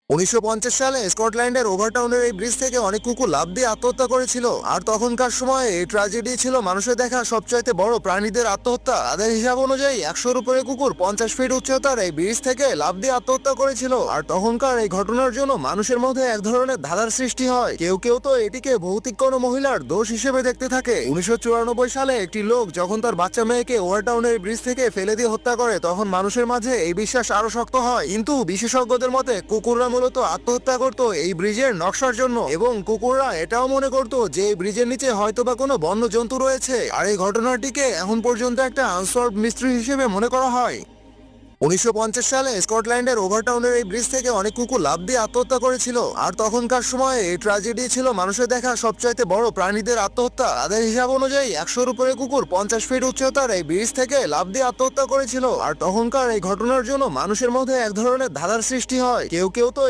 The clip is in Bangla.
1950 সালে স্কটল্যান্ডের ওভারটাউনের এই ব্রিজ থেকে অনেক কুকুর লাফ দিয়ে আত্মহত্যা করেছিল। আর তখনকার সময়ে এই ট্র্যাজেডি ছিল মানুষের দেখা সবচাইতে বড় প্রাণীদের আত্মহত্যা। তাদের হিসাব অনুযায়ী 100-র উপরে কুকুর 50 ফিট উচ্চতার এই ব্রিজ থেকে লাফ দিয়ে আত্মহত্যা করেছিল। আর তখনকার এই ঘটনার জন্য মানুষের মধ্যে এক ধরনের ধাঁধার সৃষ্টি হয়। কেউ কেউ তো এটিকে ভৌতিক কোনো মহিলার দোষ হিসেবে দেখতে থাকে। 1994 সালে একটি লোক যখন তার বাচ্চা মেয়েকে ওভারটাউনের ব্রিজ থেকে ফেলে দিয়ে হত্যা করে, তখন মানুষের মাঝে এই বিশ্বাস আরো শক্ত হয়। কিন্তু বিশেষজ্ঞদের মতে কুকুররা মূলত আত্মহত্যা করত এই ব্রিজের নকশার জন্য, এবং কুকুররা এটাও মনে করত যে এই ব্রিজের নিচে হয়তোবা কোনো বন্য জন্তু রয়েছে। আর এই ঘটনাটিকে এখন পর্যন্ত একটা আনসলভড মিস্ট্রি হিসেবে মনে করা হয়। 1950 সালে স্কটল্যান্ডের ওভারটাউনের এই ব্রিজ থেকে অনেক কুকুর লাফ দিয়ে আত্মহত্যা করেছিল। আর তখনকার সময়ে এই ট্র্যাজেডি ছিল মানুষের দেখা সবচাইতে বড় প্রাণীদের আত্মহত্যা। তাদের হিসাব অনুযায়ী 100-র উপরে কুকুর 50 ফিট উচ্চতার এই ব্রিজ থেকে লাফ দিয়ে আত্মহত্যা করেছিল। আর তখনকার এই ঘটনার জন্য মানুষের মধ্যে এক ধরনের ধাঁধার সৃষ্টি হয়। কেউ কেউ তো